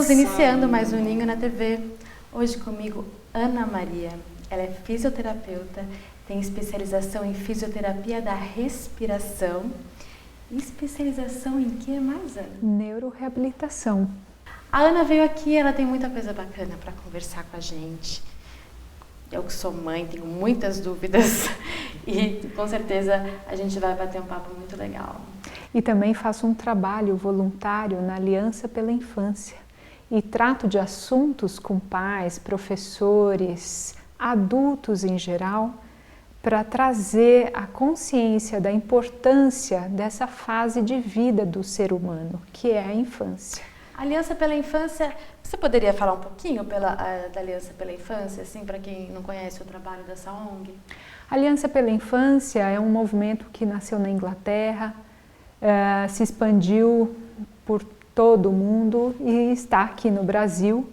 Estamos iniciando mais um Ninho na TV. Hoje comigo, Ana Maria. Ela é fisioterapeuta, tem especialização em fisioterapia da respiração. Especialização em que mais, Ana? Neuroreabilitação. A Ana veio aqui, ela tem muita coisa bacana para conversar com a gente. Eu que sou mãe, tenho muitas dúvidas e com certeza a gente vai bater um papo muito legal. E também faço um trabalho voluntário na Aliança pela Infância e trato de assuntos com pais, professores, adultos em geral, para trazer a consciência da importância dessa fase de vida do ser humano, que é a infância. Aliança pela Infância, você poderia falar um pouquinho da Aliança pela Infância, assim, para quem não conhece o trabalho dessa ONG? A Aliança pela Infância é um movimento que nasceu na Inglaterra, se expandiu por todo o mundo e está aqui no Brasil,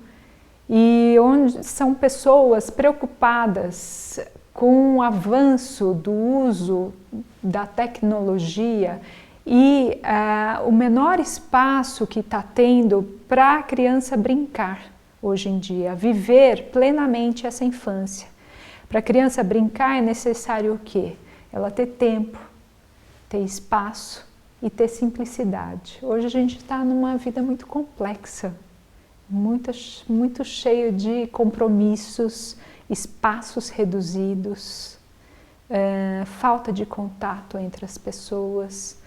e onde são pessoas preocupadas com o avanço do uso da tecnologia e o menor espaço que está tendo para a criança brincar hoje em dia, viver plenamente essa infância. Para a criança brincar é necessário o quê? Ela ter tempo, ter espaço e ter simplicidade. Hoje a gente está numa vida muito complexa, muito cheio de compromissos, espaços reduzidos, falta de contato entre as pessoas.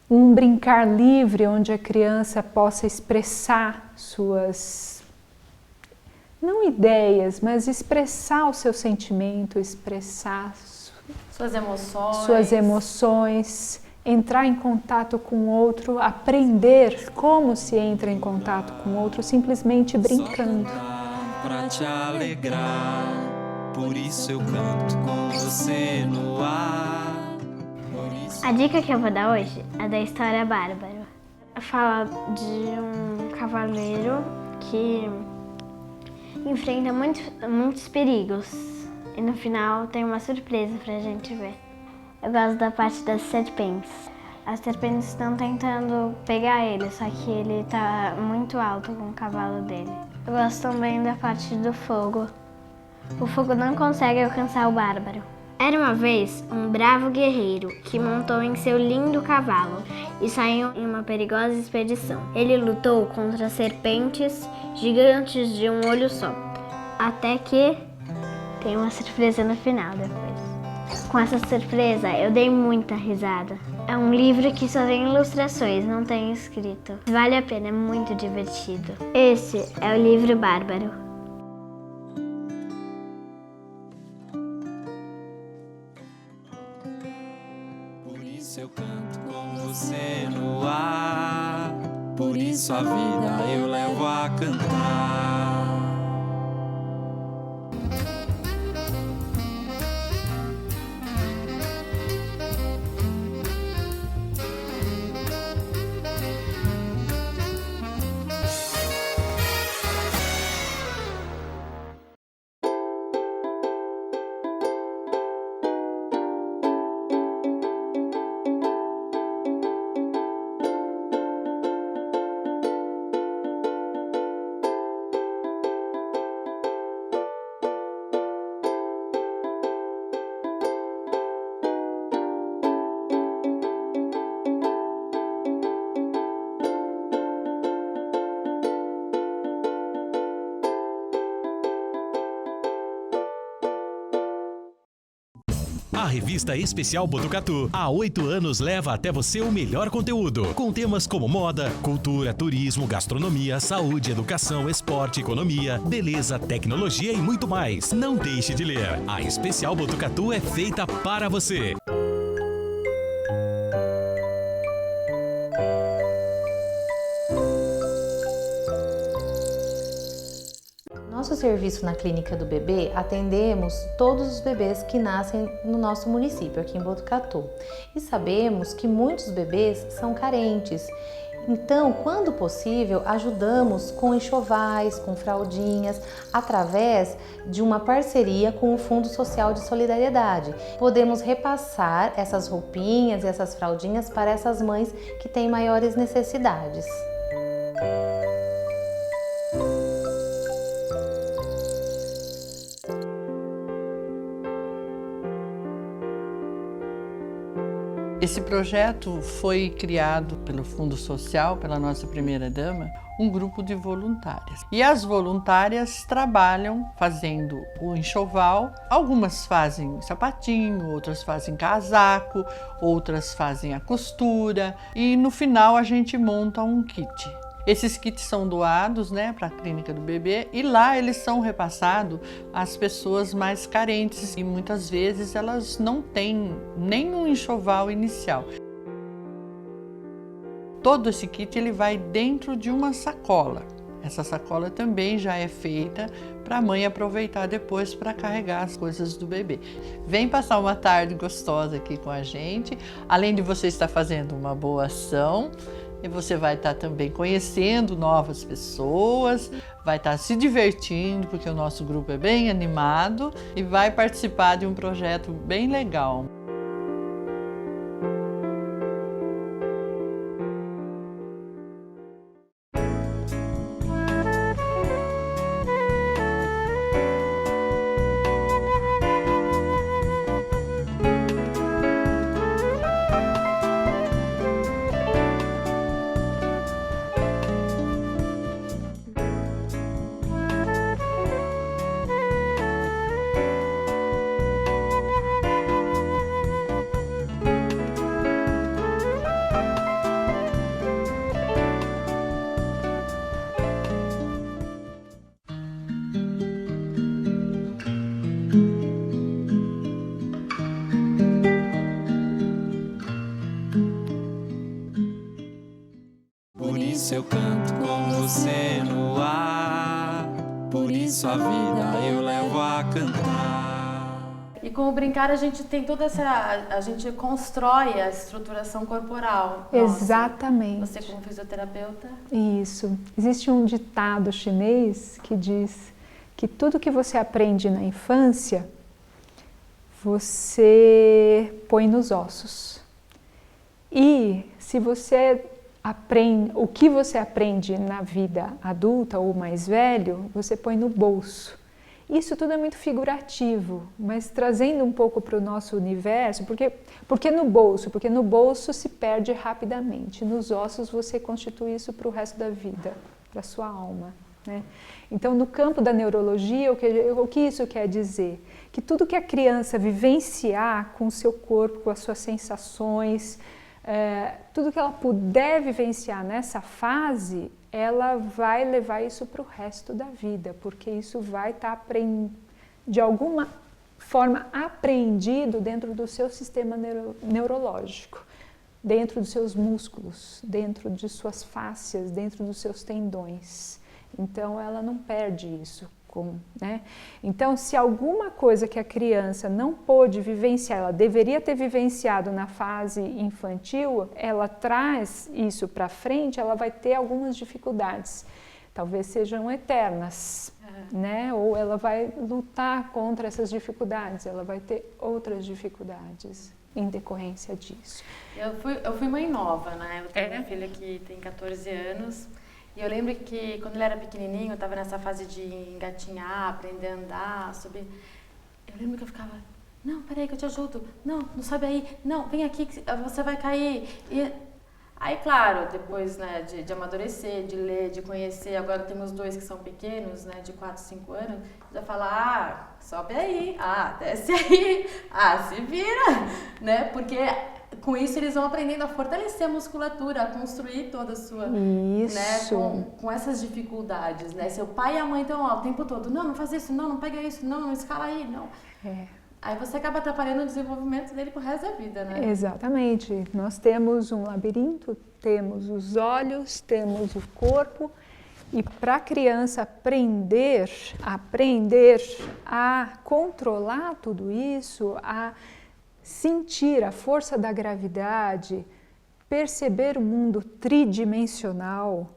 Um brincar livre onde a criança possa expressar suas, não ideias, mas expressar o seu sentimento, expressar suas emoções, entrar em contato com o outro, aprender como se entra em contato com o outro simplesmente brincando. Pra te alegrar, por isso eu canto com você no ar. A dica que eu vou dar hoje é da história Bárbaro. Fala de um cavaleiro que enfrenta muitos perigos e no final tem uma surpresa pra gente ver. Eu gosto da parte das serpentes. As serpentes estão tentando pegar ele, só que ele tá muito alto com o cavalo dele. Eu gosto também da parte do fogo. O fogo não consegue alcançar o bárbaro. Era uma vez um bravo guerreiro que montou em seu lindo cavalo e saiu em uma perigosa expedição. Ele lutou contra serpentes gigantes de um olho só, até que tem uma surpresa no final depois. Com essa surpresa eu dei muita risada. É um livro que só tem ilustrações, não tem escrito. Vale a pena, é muito divertido. Esse é o livro Bárbaro. Por isso eu canto com você no ar. Por isso a vida eu levo a cantar. A revista especial Botucatu, há 8 anos, leva até você o melhor conteúdo, com temas como moda, cultura, turismo, gastronomia, saúde, educação, esporte, economia, beleza, tecnologia e muito mais. Não deixe de ler. A especial Botucatu é feita para você. Nosso serviço na Clínica do Bebê, atendemos todos os bebês que nascem no nosso município, aqui em Botucatu. E sabemos que muitos bebês são carentes. Então, quando possível, ajudamos com enxovais, com fraldinhas, através de uma parceria com o Fundo Social de Solidariedade. Podemos repassar essas roupinhas e essas fraldinhas para essas mães que têm maiores necessidades. Esse projeto foi criado pelo Fundo Social, pela nossa primeira-dama, um grupo de voluntárias. E as voluntárias trabalham fazendo o enxoval. Algumas fazem sapatinho, outras fazem casaco, outras fazem a costura. E no final a gente monta um kit. Esses kits são doados, para a Clínica do Bebê, e lá eles são repassados às pessoas mais carentes e muitas vezes elas não têm nenhum enxoval inicial. Todo esse kit ele vai dentro de uma sacola. Essa sacola também já é feita para a mãe aproveitar depois para carregar as coisas do bebê. Vem passar uma tarde gostosa aqui com a gente. Além de você estar fazendo uma boa ação, e você vai estar também conhecendo novas pessoas, vai estar se divertindo, porque o nosso grupo é bem animado e vai participar de um projeto bem legal. Eu canto com você no ar, por isso a vida eu levo a cantar. E com o brincar a gente tem toda a gente constrói a estruturação corporal. Exatamente. Você como fisioterapeuta? Isso. Existe um ditado chinês que diz que tudo que você aprende na infância, você põe nos ossos. E se você o que você aprende na vida adulta ou mais velho, você põe no bolso. Isso tudo é muito figurativo, mas trazendo um pouco para o nosso universo, porque no bolso? Porque no bolso se perde rapidamente, nos ossos você constitui isso para o resto da vida, para a sua alma. Então, no campo da neurologia, o que isso quer dizer? Que tudo que a criança vivenciar com o seu corpo, com as suas sensações, tudo que ela puder vivenciar nessa fase, ela vai levar isso para o resto da vida, porque isso vai estar de alguma forma apreendido dentro do seu sistema neurológico, dentro dos seus músculos, dentro de suas fáscias, dentro dos seus tendões. Então ela não perde isso. Então, se alguma coisa que a criança não pôde vivenciar, ela deveria ter vivenciado na fase infantil, ela traz isso para frente, ela vai ter algumas dificuldades, talvez sejam eternas, ou ela vai lutar contra essas dificuldades, ela vai ter outras dificuldades em decorrência disso. Eu fui mãe nova, eu tenho uma filha que tem 14 anos. E eu lembro que quando ele era pequenininho, eu estava nessa fase de engatinhar, aprender a andar, subir. Eu lembro que eu ficava, não, peraí que eu te ajudo, não sobe aí, não, vem aqui que você vai cair. E aí, claro, depois de amadurecer, de ler, de conhecer, agora temos dois que são pequenos, de 4, 5 anos, já fala, sobe aí, desce aí, se vira, porque com isso eles vão aprendendo a fortalecer a musculatura, a construir toda a sua, com essas dificuldades, Seu pai e a mãe estão o tempo todo, não faz isso, não pega isso, não escala aí, não. Aí você acaba atrapalhando o desenvolvimento dele pro resto da vida, Exatamente. Nós temos um labirinto, temos os olhos, temos o corpo, e para a criança aprender a controlar tudo isso, a sentir a força da gravidade, perceber o mundo tridimensional,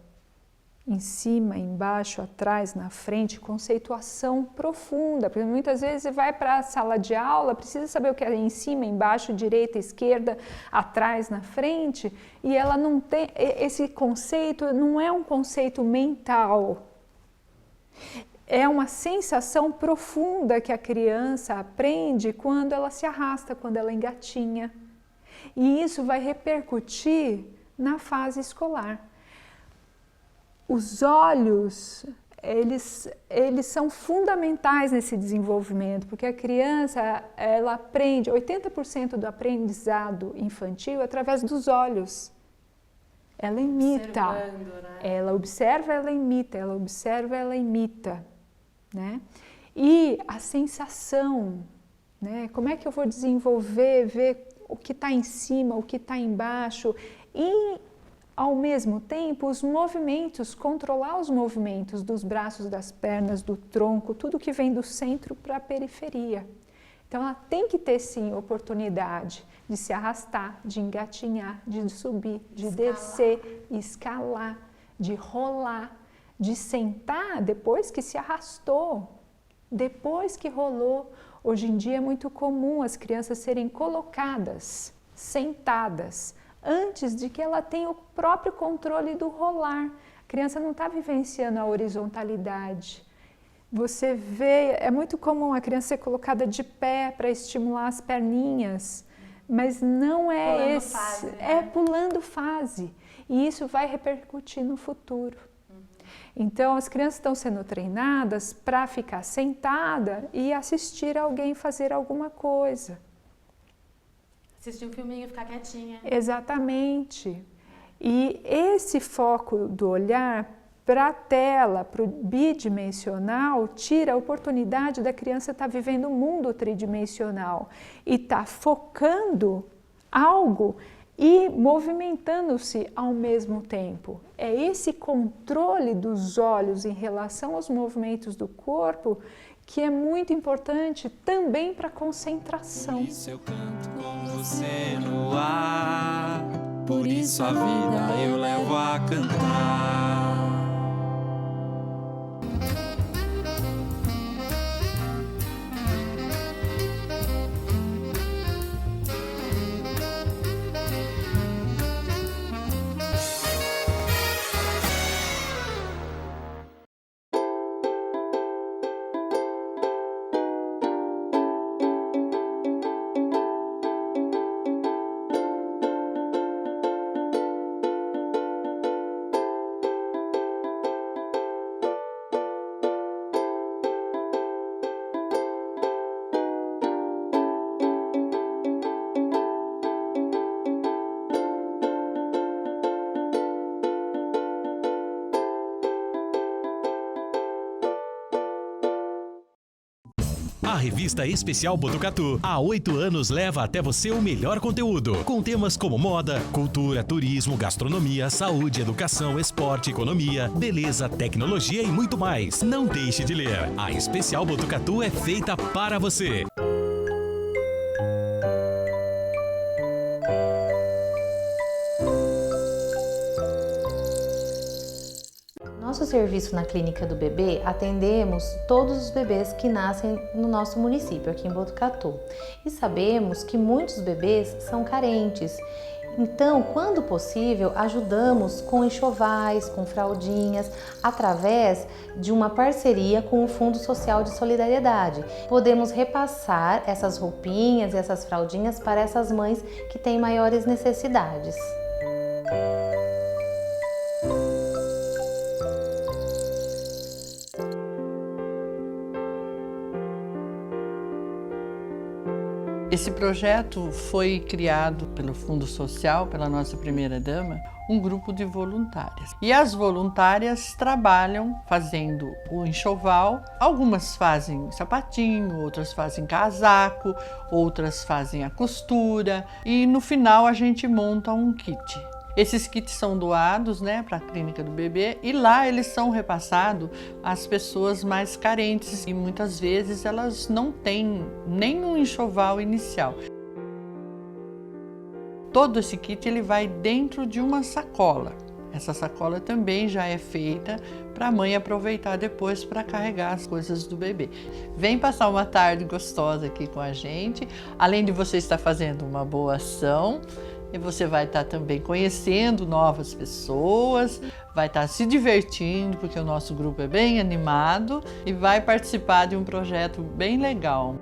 em cima, embaixo, atrás, na frente, conceituação profunda, porque muitas vezes você vai para a sala de aula, precisa saber o que é em cima, embaixo, direita, esquerda, atrás, na frente, e ela não tem, esse conceito não é um conceito mental, é uma sensação profunda que a criança aprende quando ela se arrasta, quando ela engatinha. e isso vai repercutir na fase escolar. Os olhos, eles são fundamentais nesse desenvolvimento, porque a criança, ela aprende, 80% do aprendizado infantil é através dos olhos. Ela imita, né? ela observa, ela imita, ela observa, ela imita, né? E a sensação, né? Como é que eu vou desenvolver, ver o que está em cima, o que está embaixo e, ao mesmo tempo, os movimentos, controlar os movimentos dos braços, das pernas, do tronco, tudo que vem do centro para a periferia. Então, ela tem que ter, sim, oportunidade de se arrastar, de engatinhar, de subir, de descer, escalar, de rolar, de sentar depois que se arrastou, depois que rolou. Hoje em dia é muito comum as crianças serem colocadas, sentadas, antes de que ela tenha o próprio controle do rolar. A criança não está vivenciando a horizontalidade. Você vê, é muito comum a criança ser colocada de pé para estimular as perninhas, mas não é pulando esse, fase, né? é pulando fase. E isso vai repercutir no futuro. Então, as crianças estão sendo treinadas para ficar sentada e assistir alguém fazer alguma coisa. Assistir um filminho, ficar quietinha. Exatamente. E esse foco do olhar para a tela, para o bidimensional, tira a oportunidade da criança estar vivendo um mundo tridimensional e estar focando algo e movimentando-se ao mesmo tempo. É esse controle dos olhos em relação aos movimentos do corpo que é muito importante também para a concentração. Por isso eu canto com você no ar, por isso a vida eu levo a cantar. A revista especial Botucatu, há 8 anos, leva até você o melhor conteúdo, com temas como moda, cultura, turismo, gastronomia, saúde, educação, esporte, economia, beleza, tecnologia e muito mais. Não deixe de ler. A especial Botucatu é feita para você. Nosso serviço na Clínica do Bebê, atendemos todos os bebês que nascem no nosso município, aqui em Botucatu. E sabemos que muitos bebês são carentes. Então, quando possível, ajudamos com enxovais, com fraldinhas, através de uma parceria com o Fundo Social de Solidariedade. Podemos repassar essas roupinhas e essas fraldinhas para essas mães que têm maiores necessidades. Esse projeto foi criado pelo Fundo Social, pela nossa primeira-dama, um grupo de voluntárias. E as voluntárias trabalham fazendo o enxoval. Algumas fazem sapatinho, outras fazem casaco, outras fazem a costura. E no final a gente monta um kit. Esses kits são doados, para a Clínica do Bebê, e lá eles são repassados às pessoas mais carentes e muitas vezes elas não têm nem um enxoval inicial. Todo esse kit ele vai dentro de uma sacola. Essa sacola também já é feita para a mãe aproveitar depois para carregar as coisas do bebê. Vem passar uma tarde gostosa aqui com a gente, além de você estar fazendo uma boa ação. E você vai estar também conhecendo novas pessoas, vai estar se divertindo, porque o nosso grupo é bem animado e vai participar de um projeto bem legal.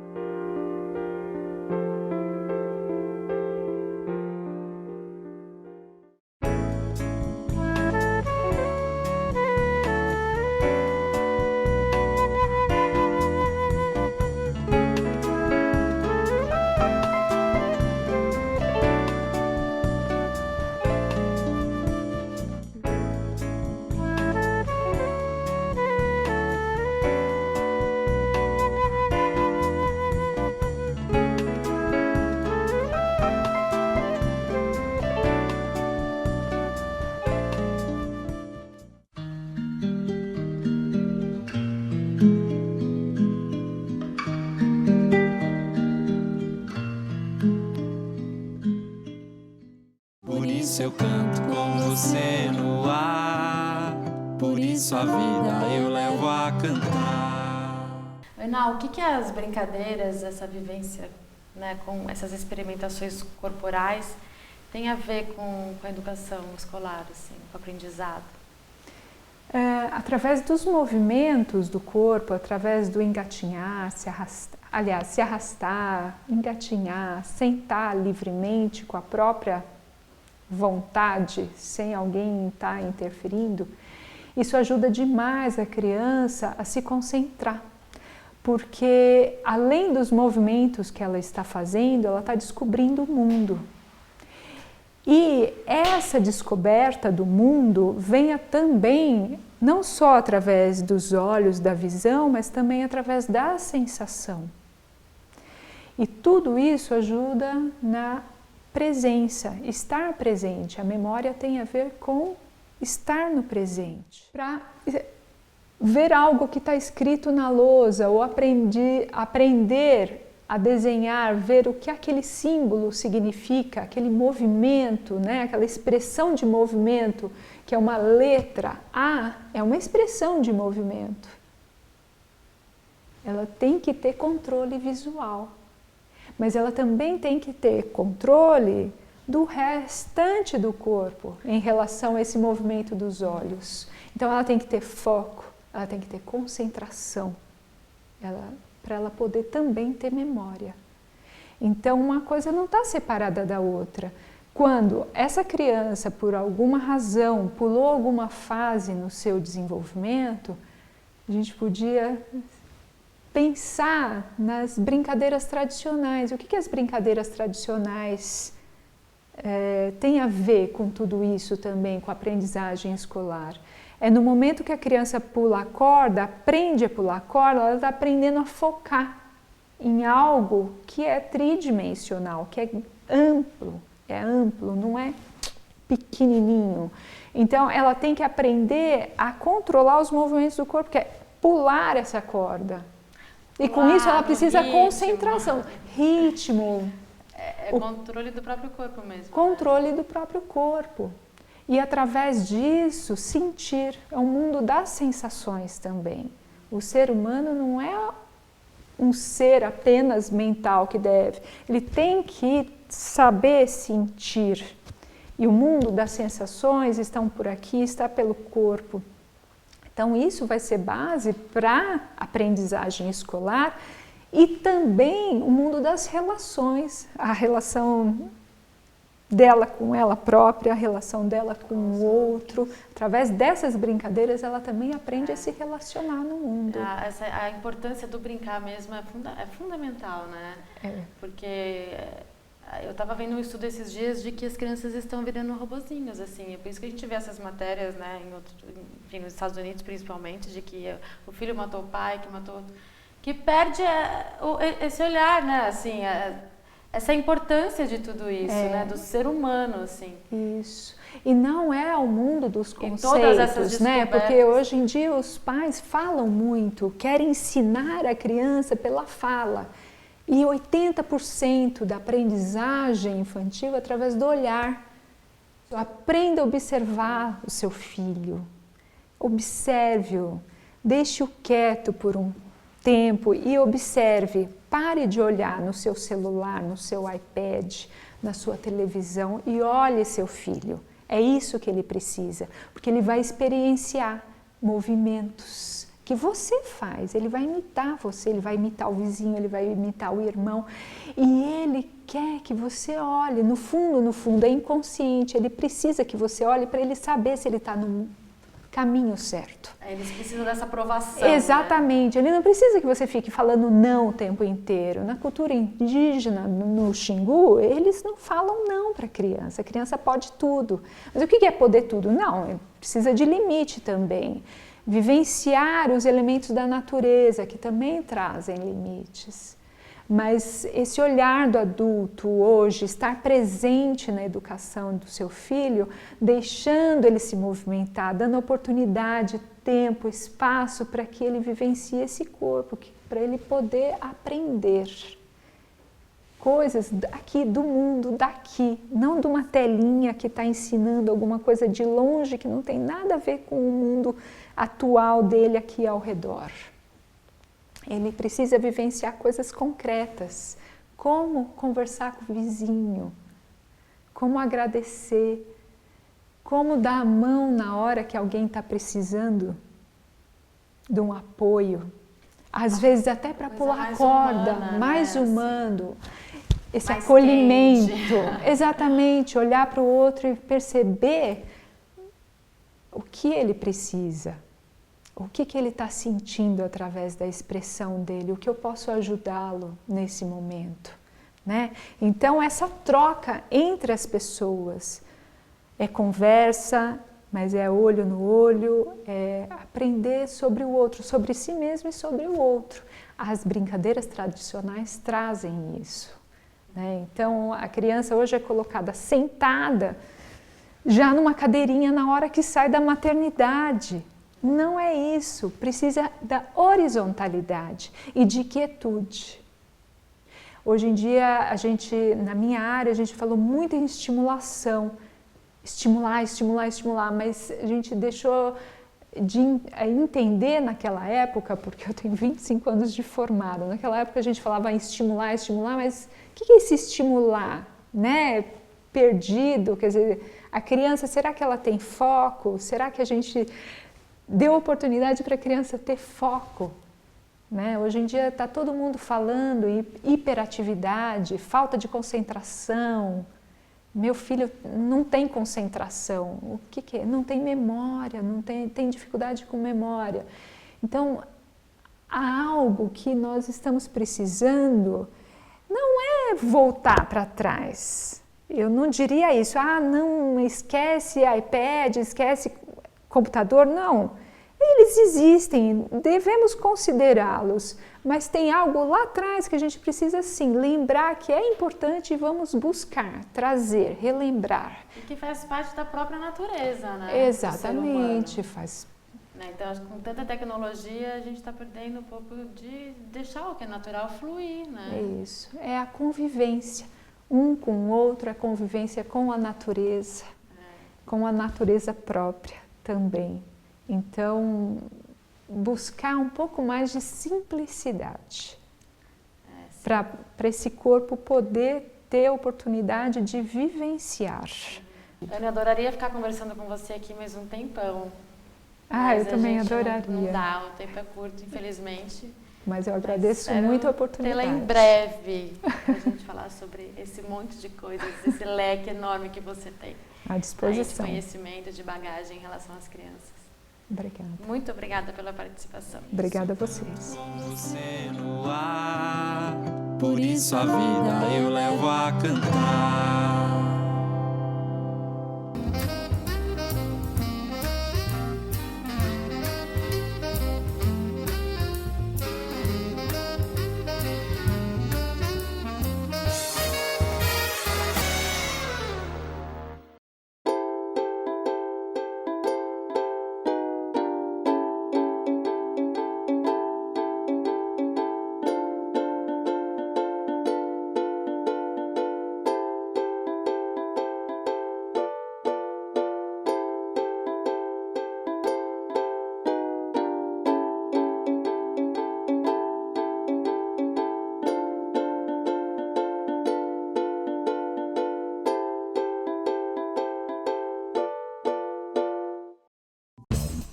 isso eu canto com você no ar. Por isso a vida eu levo a cantar. Ana, o que as brincadeiras, essa vivência, né, com essas experimentações corporais tem a ver com a educação escolar, assim, com o aprendizado? Através dos movimentos do corpo, através do engatinhar, se arrastar, engatinhar, sentar livremente com a própria vontade, sem alguém estar interferindo, isso ajuda demais a criança a se concentrar, porque além dos movimentos que ela está fazendo, ela está descobrindo o mundo. E essa descoberta do mundo venha também, não só através dos olhos, da visão, mas também através da sensação. E tudo isso ajuda na presença, estar presente. A memória tem a ver com estar no presente. Para ver algo que está escrito na lousa ou aprender a desenhar, ver o que aquele símbolo significa, aquele movimento, né? Aquela expressão de movimento, que é uma letra A, é uma expressão de movimento. Ela tem que ter controle visual, mas ela também tem que ter controle do restante do corpo em relação a esse movimento dos olhos. Então ela tem que ter foco, ela tem que ter concentração, para ela poder também ter memória. Então uma coisa não está separada da outra. Quando essa criança, por alguma razão, pulou alguma fase no seu desenvolvimento, a gente podia pensar nas brincadeiras tradicionais. O que as brincadeiras tradicionais têm a ver com tudo isso também, com a aprendizagem escolar? É no momento que a criança pula a corda, aprende a pular a corda, ela está aprendendo a focar em algo que é tridimensional, que é amplo, não é pequenininho. Então, ela tem que aprender a controlar os movimentos do corpo, que é pular essa corda. E com isso ela precisa concentração, ritmo. É controle do próprio corpo mesmo. Controle do próprio corpo. E através disso, sentir. É um mundo das sensações também. O ser humano não é um ser apenas mental que deve. Ele tem que saber sentir. E o mundo das sensações estão por aqui, está pelo corpo. Então isso vai ser base para a aprendizagem escolar e também o mundo das relações, a relação dela com ela própria, a relação dela com o outro. Através dessas brincadeiras, ela também aprende a se relacionar no mundo. A importância do brincar mesmo é fundamental, né? Porque eu estava vendo um estudo esses dias de que as crianças estão virando robozinhos, assim. É por isso que a gente vê essas matérias, né, enfim, nos Estados Unidos principalmente, de que o filho matou o pai, que perde esse olhar, né, assim, essa importância de tudo isso, né, do ser humano, assim. Isso. E não é o mundo dos conceitos, né? Porque hoje em dia os pais falam muito, querem ensinar a criança pela fala. E 80% da aprendizagem infantil é através do olhar. Aprenda a observar o seu filho. Observe-o, deixe-o quieto por um tempo e observe. Pare de olhar no seu celular, no seu iPad, na sua televisão e olhe seu filho. É isso que ele precisa, porque ele vai experienciar movimentos que você faz. Ele vai imitar você, ele vai imitar o vizinho, ele vai imitar o irmão. E ele quer que você olhe. No fundo, é inconsciente. Ele precisa que você olhe para ele saber se ele está no caminho certo. Eles precisam dessa aprovação. Exatamente. Né? Ele não precisa que você fique falando não o tempo inteiro. Na cultura indígena, no Xingu, eles não falam não para a criança. A criança pode tudo. Mas o que é poder tudo? Não, precisa de limite também. Vivenciar os elementos da natureza, que também trazem limites. Mas esse olhar do adulto hoje, estar presente na educação do seu filho, deixando ele se movimentar, dando oportunidade, tempo, espaço para que ele vivencie esse corpo, para ele poder aprender. coisas aqui do mundo, daqui, não de uma telinha que está ensinando alguma coisa de longe que não tem nada a ver com o mundo atual dele aqui ao redor. Ele precisa vivenciar coisas concretas, como conversar com o vizinho, como agradecer, como dar a mão na hora que alguém está precisando de um apoio. Às vezes até para pular corda, mais humano, esse mais acolhimento, quente. Exatamente, olhar para o outro e perceber o que ele precisa, o que ele está sentindo através da expressão dele, o que eu posso ajudá-lo nesse momento, né? Então essa troca entre as pessoas é conversa, mas é olho no olho, é aprender sobre o outro, sobre si mesmo e sobre o outro. As brincadeiras tradicionais trazem isso, né? Então a criança hoje é colocada sentada já numa cadeirinha na hora que sai da maternidade. Não é isso, precisa da horizontalidade e de quietude. Hoje em dia, na minha área, a gente falou muito em estimulação. Estimular, mas a gente deixou de entender naquela época, porque eu tenho 25 anos de formado, naquela época a gente falava em estimular, mas o que é esse estimular, né? Perdido, quer dizer, a criança, será que ela tem foco? Será que a gente deu oportunidade para a criança ter foco? Né? Hoje em dia está todo mundo falando em hiperatividade, falta de concentração. Meu filho não tem concentração. O que é? Não tem memória, tem dificuldade com memória. Então, há algo que nós estamos precisando, não é voltar para trás. Eu não diria isso, não, esquece iPad, esquece computador, não. Eles existem, devemos considerá-los, mas tem algo lá atrás que a gente precisa sim lembrar que é importante e vamos buscar, trazer, relembrar. E que faz parte da própria natureza, né? Exatamente, faz. Então, com tanta tecnologia, a gente está perdendo um pouco de deixar o que é natural fluir, né? É isso, é a convivência, um com o outro, a convivência com a natureza, com a natureza própria também. Então, buscar um pouco mais de simplicidade para esse corpo poder ter a oportunidade de vivenciar. Ana, eu adoraria ficar conversando com você aqui mais um tempão. Eu também adoraria. Não dá, o tempo é curto, infelizmente. Mas eu agradeço muito a oportunidade. Tê-la em breve para a gente falar sobre esse monte de coisas, esse leque enorme que você tem. À disposição. De conhecimento, de bagagem em relação às crianças. Obrigada. Muito obrigada pela participação. Obrigada a vocês. Com você no ar, por isso a vida eu levo a cantar.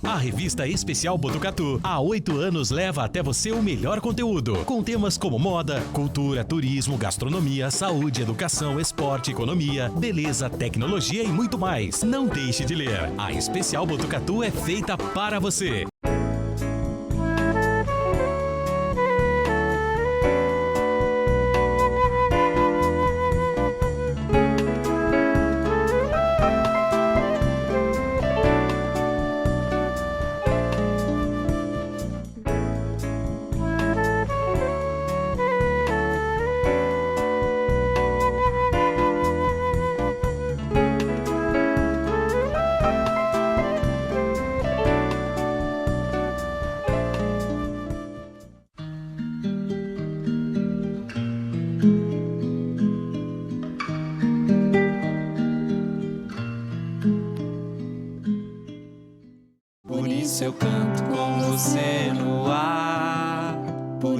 A revista especial Botucatu, há 8 anos, leva até você o melhor conteúdo, com temas como moda, cultura, turismo, gastronomia, saúde, educação, esporte, economia, beleza, tecnologia e muito mais. Não deixe de ler. A especial Botucatu é feita para você.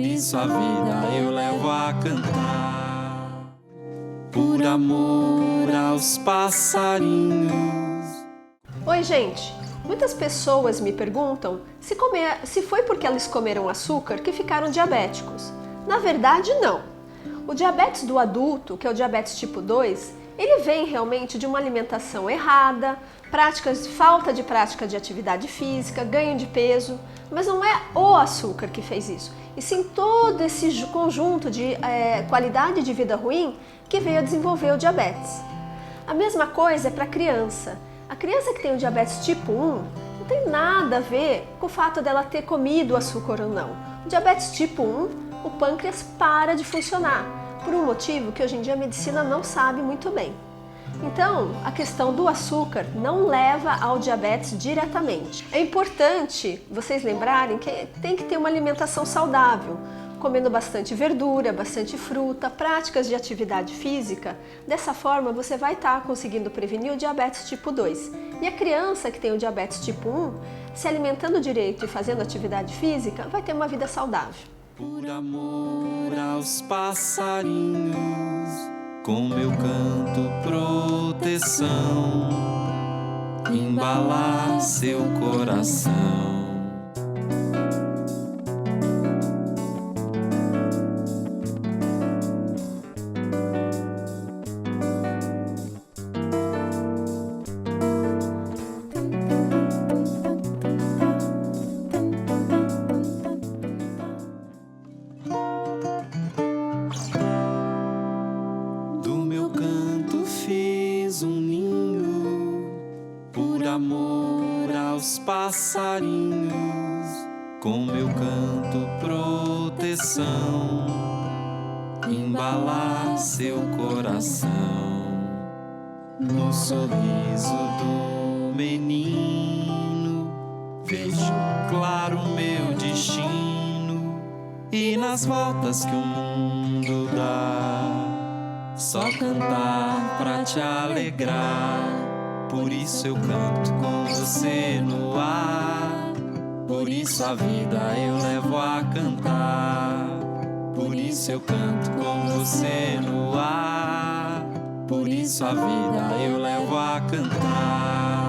isso a vida eu levo a cantar. Por amor aos passarinhos. Oi, gente! Muitas pessoas me perguntam se foi porque eles comeram açúcar que ficaram diabéticos. Na verdade, não. O diabetes do adulto, que é o diabetes tipo 2, ele vem realmente de uma alimentação errada, falta de prática de atividade física, ganho de peso, mas não é o açúcar que fez isso, e sim todo esse conjunto de qualidade de vida ruim que veio a desenvolver o diabetes. A mesma coisa é para a criança. A criança que tem o diabetes tipo 1 não tem nada a ver com o fato dela ter comido açúcar ou não. O diabetes tipo 1, o pâncreas para de funcionar, por um motivo que hoje em dia a medicina não sabe muito bem. Então, a questão do açúcar não leva ao diabetes diretamente. É importante vocês lembrarem que tem que ter uma alimentação saudável, comendo bastante verdura, bastante fruta, práticas de atividade física. Dessa forma, você vai estar conseguindo prevenir o diabetes tipo 2. E a criança que tem o diabetes tipo 1, se alimentando direito e fazendo atividade física, vai ter uma vida saudável. Por amor aos passarinhos, com meu canto proteção, embalar seu coração. Amor aos passarinhos, com meu canto proteção, embalar seu coração. No sorriso do menino, vejo claro meu destino, e nas voltas que o mundo dá, só cantar pra te alegrar. Por isso eu canto com você no ar, por isso a vida eu levo a cantar. Por isso eu canto com você no ar, por isso a vida eu levo a cantar.